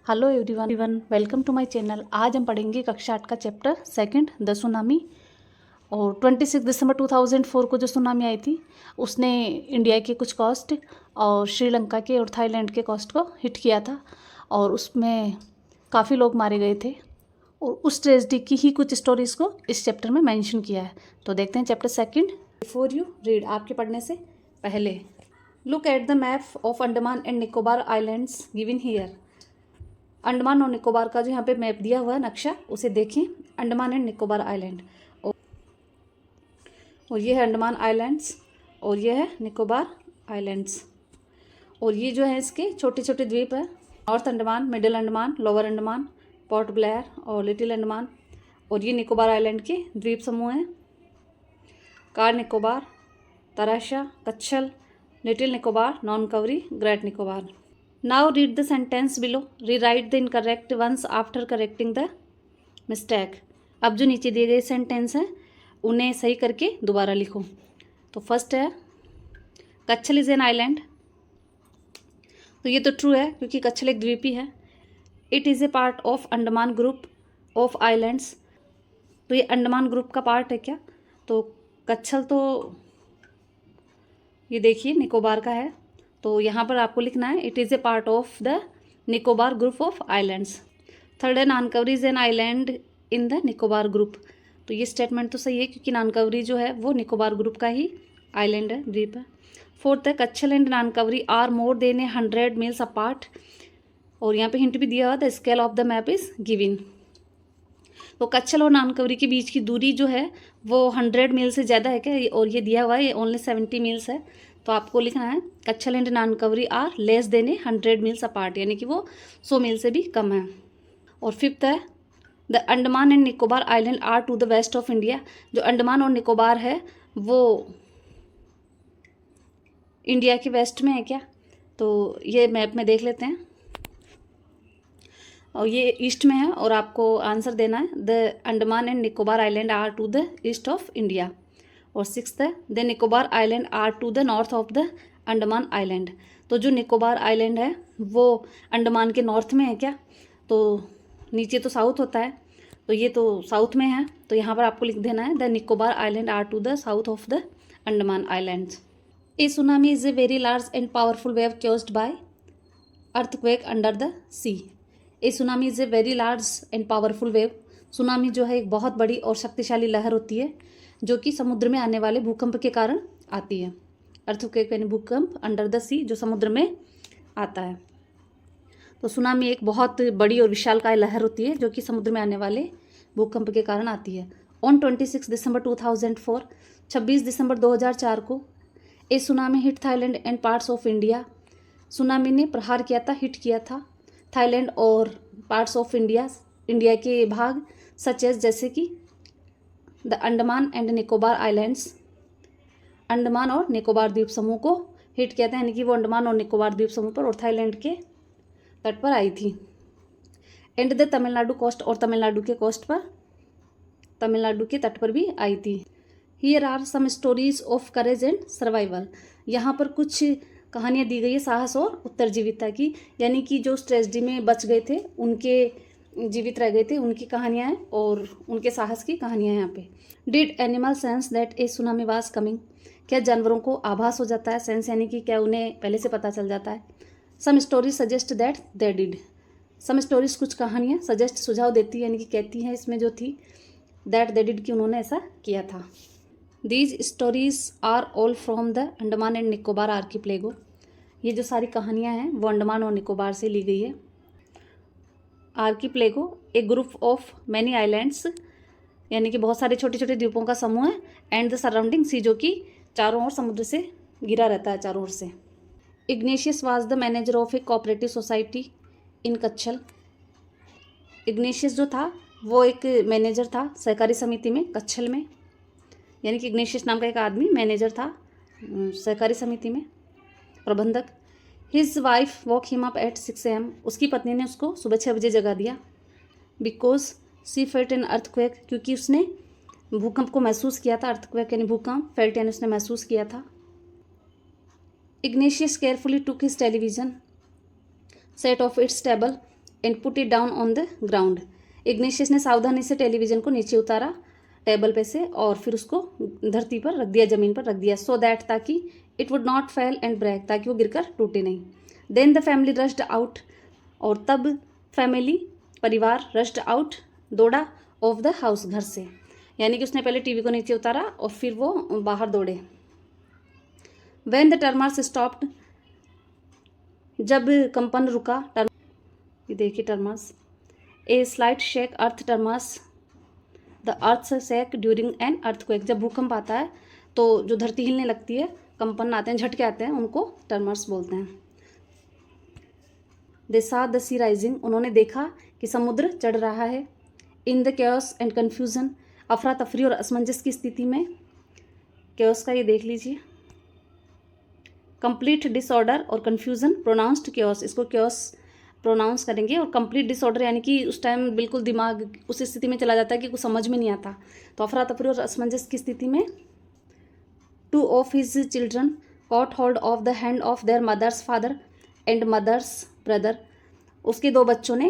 Hello everyone, welcome to my channel. आज हम पढ़ेंगे कक्षा 8 का चैप्टर सेकंड द सुनामी। और 26 दिसंबर 2004 को जो सुनामी आई थी उसने इंडिया के कुछ कोस्ट और श्रीलंका के और थाईलैंड के कोस्ट को हिट किया था और उसमें काफ़ी लोग मारे गए थे। और उस ट्रेजिडी की ही कुछ स्टोरीज़ को इस चैप्टर में मेंशन किया है। तो देखते हैं chapter second. Before you read, आपके पढ़ने से पहले look at the map of Andaman and Nicobar islands given here. Andaman और निकोबार का जो यहाँ पे मैप दिया हुआ है नक्शा, उसे देखें। अंडमान एंड निकोबार आइलैंड, और ये है अंडमान आइलैंड्स और ये है निकोबार आइलैंड्स। और ये जो है इसके छोटे छोटे द्वीप है, north Andaman, middle Andaman, lower Andaman, Port Blair और लिटिल अंडमान। और ये निकोबार आइलैंड के द्वीप समूह हैं, Car Nicobar, Teressa, Katchal, little Nicobar, Nancowry, great Nicobar. Now read the sentence below. Rewrite the incorrect ones after correcting the mistake. अब जो नीचे दिए गए सेंटेंस हैं उन्हें सही करके दोबारा लिखो। तो फर्स्ट है कच्छल इज़ एन आइलैंड। तो ये तो ट्रू है क्योंकि कच्छल एक द्वीपी है। It is a part of Andaman group of islands. तो ये अंडमान ग्रुप का पार्ट है क्या? तो कच्छल तो ये देखिए निकोबार का है, तो यहाँ पर आपको लिखना है it is a part of the Nicobar group of islands. Third है Nancowry is an island in the Nicobar group. तो ये स्टेटमेंट तो सही है क्योंकि नानकवरी जो है वो निकोबार ग्रुप का ही आइलैंड है, द्वीप है। फोर्थ है Katchal and Nancowry are more than 100 miles apart. और यहाँ पे हिंट भी दिया हुआ, the scale of the map is given. तो कच्छल और नानकवरी के बीच की दूरी जो है वो 100 मील से ज़्यादा है क्या? और ये दिया हुआ है ये ओनली 70 मील्स है। तो आपको लिखना है Katchal and Nancowry are less than 100 miles apart, यानी कि वो 100 मील से भी कम है। और फिफ्थ है the Andaman and Nicobar island are to the west of India. जो अंडमान और निकोबार है वो इंडिया के वेस्ट में है क्या? तो ये मैप में देख लेते हैं, और ये ईस्ट में है और आपको आंसर देना है the Andaman and Nicobar island are to the east of India. और सिक्स्थ है the Nicobar island are to the north of the Andaman island. तो जो निकोबार आइलैंड है वो अंडमान के नॉर्थ में है क्या? तो नीचे तो साउथ होता है, तो ये तो साउथ में है, तो यहाँ पर आपको लिख देना है the Nicobar island are to the south of the Andaman islands. A tsunami is a very large and powerful wave caused by earthquake under the sea. A tsunami is a very large and powerful wave. Tsunami जो है एक बहुत बड़ी और शक्तिशाली लहर होती है जो कि समुद्र में आने वाले भूकंप के कारण आती है। अर्थक्वेक यानी भूकंप, अंडर द सी जो समुद्र में आता है। तो सुनामी एक बहुत बड़ी और विशालकाय लहर होती है जो कि समुद्र में आने वाले भूकंप के कारण आती है। ऑन 26 दिसंबर 2004, 26 दिसंबर 2004 को a tsunami hit Thailand and parts of India. Tsunami ने प्रहार किया था, हिट किया था थाईलैंड और पार्ट्स ऑफ इंडिया, इंडिया के भाग सच एज जैसे कि the Andaman and Nicobar islands. Andaman और निकोबार द्वीप समूह को हिट किया था, यानी कि वो अंडमान और निकोबार द्वीप समूह पर और थाईलैंड के तट पर आई थी। एंड द तमिलनाडु कोस्ट, और तमिलनाडु के कोस्ट पर, तमिलनाडु के तट पर भी आई थी। Here are some stories of courage and survival. यहाँ पर कुछ कहानियाँ दी गई है साहस और उत्तरजीविता की, यानी कि जो उस ट्रेजिडी में बच गए थे, उनके जीवित रह गए थे, उनकी कहानियाँ हैं और उनके साहस की कहानियाँ हैं यहाँ पे। Did animal sense that A tsunami was coming. क्या जानवरों को आभास हो जाता है? सेंस यानी कि क्या उन्हें पहले से पता चल जाता है। Some stories suggest that they did. Some stories कुछ कहानियाँ सजेस्ट सुझाव देती है, यानी कि कहती हैं इसमें जो थी दैट दे डिड कि उन्होंने ऐसा किया था। These stories are all from the Andaman and Nicobar archipelago. ये जो सारी कहानियाँ हैं वो अंडमान और निकोबार से ली गई है। आर्कीपेलागो एक ग्रुप ऑफ मैनी आइलैंड्स, यानी कि बहुत सारे छोटे छोटे द्वीपों का समूह है। एंड द सराउंडिंग सी, जो कि चारों ओर समुद्र से घिरा रहता है चारों ओर से। Ignatius was the manager of a cooperative society in Katchal. Ignatius जो था वो एक मैनेजर था सहकारी समिति में कच्छल में, यानी कि इग्नेशियस नाम का एक आदमी मैनेजर था सहकारी समिति में, प्रबंधक। His wife walk him up at 6 AM। उसकी पत्नी ने उसको सुबह 6 बजे जगा दिया। Because C felt an earthquake, क्योंकि उसने भूकंप को महसूस किया था। अर्थक्वेक यानी भूकंप, फेल्ट यानी उसने महसूस किया था। Ignatius carefully took his television set of its table. And put it down on the ground. Ignatius ने सावधानी से टेलीविज़न को नीचे उतारा टेबल पे से और फिर उसको धरती पर रख दिया, ज़मीन पर रख दिया, सो दैट ताकि it would not fall and break, ताकि वो गिरकर टूटे नहीं। Then the family rushed out, और तब फैमिली परिवार रश्ड आउट दौड़ा ऑफ द हाउस, घर से, यानी कि उसने पहले टीवी को नीचे उतारा और फिर वो बाहर दौड़े। व्हेन द टर्मर्स स्टॉप्ड, जब कंपन रुका, ये देखिए टर्मर्स, a slight shake earth टर्मर्स, the earth shake during an earthquake, जब भूकंप आता है तो जो धरती हिलने लगती है, कंपन आते हैं, झटके आते हैं, उनको टर्मर्स बोलते हैं। दे सा द सी राइजिंग, उन्होंने देखा कि समुद्र चढ़ रहा है। In the chaos and confusion, अफरा तफरी और असमंजस की स्थिति में। केओस का ये देख लीजिए, कंप्लीट डिसऑर्डर और कन्फ्यूजन, प्रोनाउंस्ड केओस, इसको केओस प्रोनाउंस करेंगे। और कंप्लीट डिसऑर्डर यानी कि उस टाइम बिल्कुल दिमाग उस स्थिति में चला जाता है कि कुछ समझ में नहीं आता, तो अफरा तफरी और असमंजस की स्थिति में। Two of his children caught hold of the hand of their mother's father and mother's brother, उसके दो बच्चों ने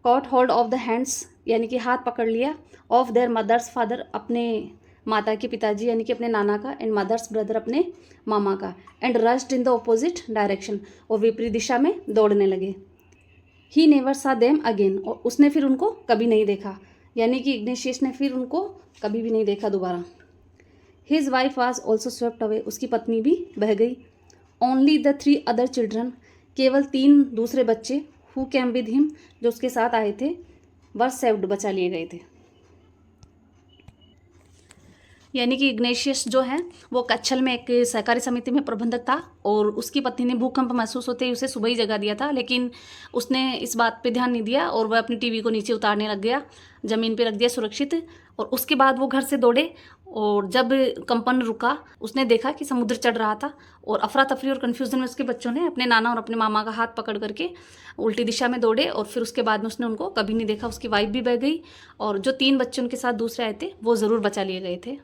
caught hold of the hands यानी कि हाथ पकड़ लिया, ऑफ देयर मदर्स फादर, अपने माता के पिताजी यानी कि अपने नाना का, एंड मदर्स ब्रदर, अपने मामा का, and rushed in the opposite direction, और विपरीत दिशा में दौड़ने लगे। ही नेवर सा देम अगेन, और उसने फिर उनको कभी नहीं देखा, यानी कि इग्नेशियस ने फिर उनको कभी भी नहीं देखा दोबारा। His wife was also swept away, उसकी पत्नी भी बह गई। ओनली द 3 अदर चिल्ड्रन, केवल 3 दूसरे बच्चे, हु कैम विद हिम, जो उसके साथ आए थे, वर सेव्ड, बचा लिए गए थे। यानी कि इग्नेशियस जो है वो कच्छल में एक सहकारी समिति में प्रबंधक था, और उसकी पत्नी ने भूकंप महसूस होते ही उसे सुबह ही जगा दिया था, लेकिन उसने इस बात पे ध्यान नहीं दिया और वह अपनी टीवी को नीचे उतारने लग गया, ज़मीन पे रख दिया सुरक्षित। और उसके बाद वो घर से दौड़े, और जब कंपन रुका उसने देखा कि समुद्र चढ़ रहा था, और अफरा तफरी और कन्फ्यूज़न में उसके बच्चों ने अपने नाना और अपने मामा का हाथ पकड़ करके उल्टी दिशा में दौड़े, और फिर उसके बाद में उसने उनको कभी नहीं देखा। उसकी वाइफ भी बह गई, और जो 3 बच्चे उनके साथ दूसरे आए थे वो ज़रूर बचा लिए गए थे।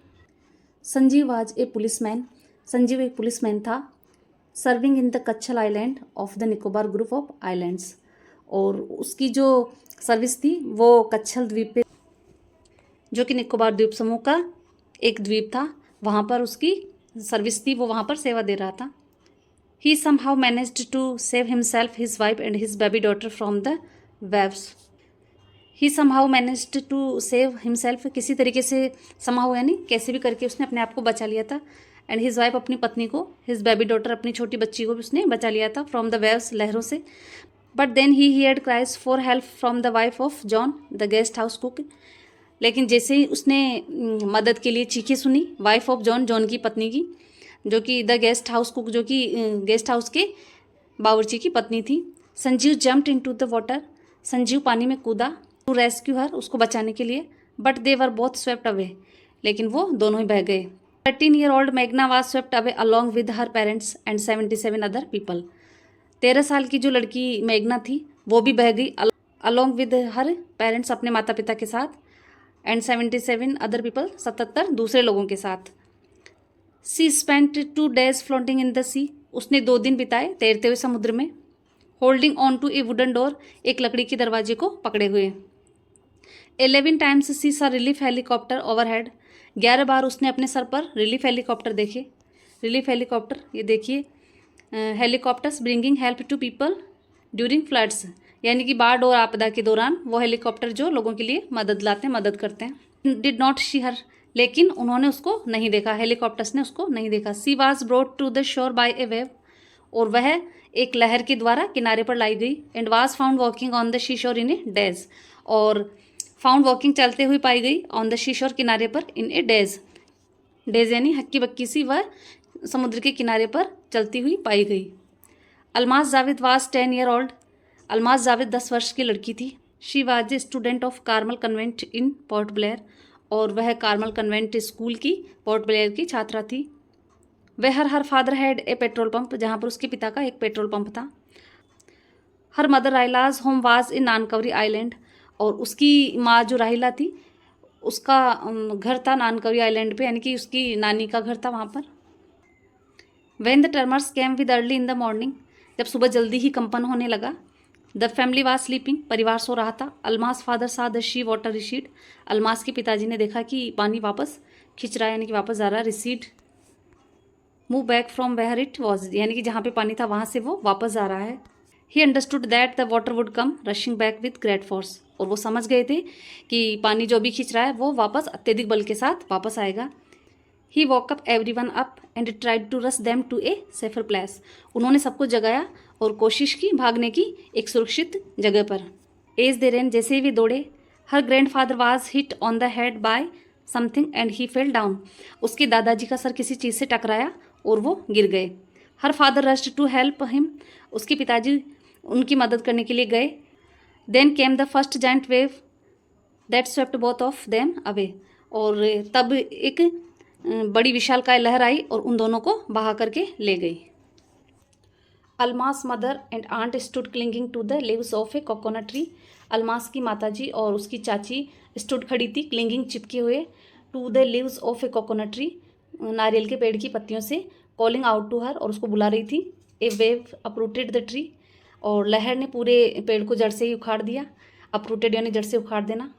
Sanjeev was a policeman, Sanjeev एक पुलिसमैन था, serving in the Katchal island of the Nicobar group of islands, और उसकी जो सर्विस थी वो कच्छल द्वीप पे, जो कि निकोबार द्वीप समूह का एक द्वीप था, वहाँ पर उसकी सर्विस थी, वो वहाँ पर सेवा दे रहा था। He somehow managed to save himself, his wife and his baby daughter from the waves. He somehow managed to save himself, किसी तरीके से, समहाउ यानी कैसे भी करके उसने अपने आप को बचा लिया था, एंड हिज वाइफ, अपनी पत्नी को, हिज बेबी डॉटर, अपनी छोटी बच्ची को भी उसने बचा लिया था, फ्रॉम द वेव्स, लहरों से। But then he heard cries for help from the wife of John the guest house cook, लेकिन जैसे ही उसने मदद के लिए चीखें सुनी वाइफ ऑफ जॉन, जॉन की पत्नी की, जो कि द गेस्ट हाउस कुक, जो कि गेस्ट हाउस के बावर्ची की पत्नी थी। Sanjeev jumped into the water, Sanjeev पानी में कूदा, टू रेस्क्यू हर, उसको बचाने के लिए। But they were both swept away, लेकिन वो दोनों ही बह गए। 13-year-old Magna was swept away along with her parents and 77 other people, 13 साल की जो लड़की मैग्ना थी वो भी बह गई, अलॉन्ग विद हर पेरेंट्स, अपने माता पिता के साथ, एंड 77 अदर पीपल, 77 दूसरे लोगों के साथ। She spent 2 days floating in the sea, उसने 2 दिन बिताए तैरते हुए समुद्र में। Holding on to a wooden door, एक लकड़ी के दरवाजे को पकड़े हुए। 11 times सी सा रिलीफ हेलीकॉप्टर ओवरहेड, 11 बार उसने अपने सर पर रिलीफ हेलीकॉप्टर देखे। रिलीफ हेलीकॉप्टर, ये देखिए, helicopters bringing help to people during floods, यानी कि बाढ़ और आपदा के दौरान वो हेलीकॉप्टर जो लोगों के लिए मदद लाते हैं, मदद करते हैं। डिड नॉट सी हर, लेकिन उन्होंने उसको नहीं देखा, हेलीकॉप्टर्स ने उसको नहीं देखा। She was brought to the shore by a wave, और वह एक लहर के द्वारा किनारे पर लाई गई। And was found walking on the she शोर इन ए डेज, और फाउंड वॉकिंग चलते हुए पाई गई ऑन द शी शोर, किनारे पर, इन ए डेज, डेज यानी हक्की बक्की सी, वह समुद्र के किनारे पर चलती हुई पाई गई। अलमाज जावेद वाज 10-year-old, अलमाज जावेद 10 वर्ष की लड़की थी। She was a student of Carmel Convent in Port Blair, और वह कार्मल कन्वेंट स्कूल की पोर्ट ब्लेयर की छात्रा थी। वह her father had a petrol pump, जहाँ पर उसके पिता का एक पेट्रोल पंप था। हर मदर राइलाज home was in Nancowry island, और उसकी माँ जो राहिला थी उसका घर था नानकवरी आइलैंड पे, यानी कि उसकी नानी का घर था वहाँ पर। When the टर्मर्स came with early in the morning, जब सुबह जल्दी ही कंपन होने लगा, द फैमिली वाज स्लीपिंग, परिवार सो रहा था। अलमास फादर सा the she water recede, Almas के पिताजी ने देखा कि पानी वापस खिंच रहा है, यानी कि वापस जा रहा है। Recede move back from where it was, यानी कि जहाँ पे पानी था वहाँ से वो वापस जा रहा है। He understood that the water would come rushing back with great force, और वो समझ गए थे कि पानी जो भी खींच रहा है वो वापस अत्यधिक बल के साथ वापस आएगा। He walk up everyone up and tried to rush them to a safer place, उन्होंने सबको जगाया और कोशिश की भागने की एक सुरक्षित जगह पर। एज दे रेन, जैसे ही वे दौड़े, her grandfather was hit on the head by something and he fell down, उसके दादाजी का सर किसी चीज़ से टकराया और वो गिर गए। Her father rushed to help him, उसके पिताजी उनकी मदद करने के लिए गए। Then came the first giant wave that swept both of them away, और तब एक बड़ी विशालकाय लहर आई और उन दोनों को बहा करके ले गई। Almas mother and aunt stood clinging to the leaves of a coconut tree, Almas की माताजी और उसकी चाची स्टूड खड़ी थी क्लिंगिंग चिपके हुए to the leaves of a coconut tree, नारियल के पेड़ की पत्तियों से, कॉलिंग आउट टू हर, और उसको बुला रही थी। ए वेव अपरूटेड द ट्री, और लहर ने पूरे पेड़ को जड़ से ही उखाड़ दिया। अपरूटेड यानी जड़ से उखाड़ देना।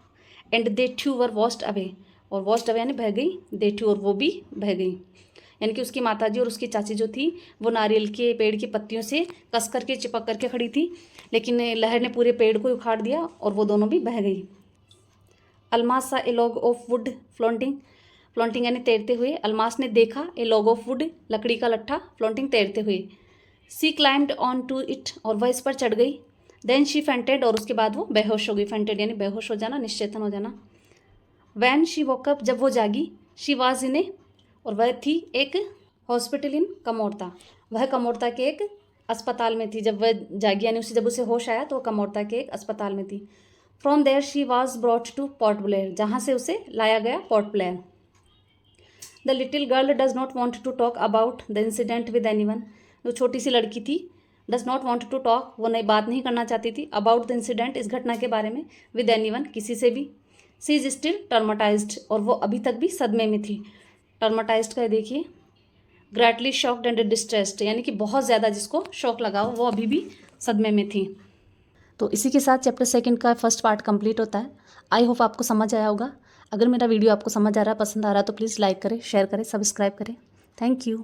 And they too were washed away, और वॉश्ड अवे यानी बह गई, दे टू और वो भी बह गई, यानी कि उसकी माताजी और उसकी चाची जो थी वो नारियल के पेड़ की पत्तियों से कस करके चिपक करके खड़ी थी, लेकिन लहर ने पूरे पेड़ को उखाड़ दिया और वो दोनों भी बह गई। Almas saw a log of wood floating, floating यानी तैरते हुए, अलमास ने देखा ए लॉग ऑफ वुड लकड़ी का लट्ठा, फ्लोटिंग तैरते हुए। सी क्लाइम्ड ऑन टू इट, और वह इस पर चढ़ गई। देन शी फेंटेड, और उसके बाद वो बेहोश हो गई। फेंटेड यानी बेहोश हो जाना, निश्चेतन हो जाना। वैन शी वॉकअप, जब वो जागी, शी वाज इन ए, और वह थी एक हॉस्पिटल इन कमोरता, वह कमोरता के एक अस्पताल में थी। जब वह जागी यानी जब उसे होश आया तो वह कमोरता के एक अस्पताल में थी। From there she was brought to Port Blair, जहाँ से उसे लाया गया Port Blair. The little girl does not want to talk about the incident with anyone, जो छोटी सी लड़की थी, does not want to talk, वो नई बात नहीं करना चाहती थी, अबाउट द इंसिडेंट, इस घटना के बारे में, विद एनीवन, किसी से भी। सी इज स्टिल ट्रॉमाटाइज्ड, और वो अभी तक भी सदमे में थी। ट्रॉमाटाइज्ड का देखिए, ग्रेटली शॉक्ड एंड डिस्ट्रेस्ड, यानी कि बहुत ज़्यादा जिसको शौक लगा हो, वो अभी भी सदमे में थी। तो इसी के साथ चैप्टर 2 का फर्स्ट पार्ट कंप्लीट होता है। आई होप आपको समझ आया होगा। अगर मेरा वीडियो आपको समझ आ रहा है, पसंद आ रहा है, तो प्लीज़ लाइक करें, शेयर करें, सब्सक्राइब करें। Thank you.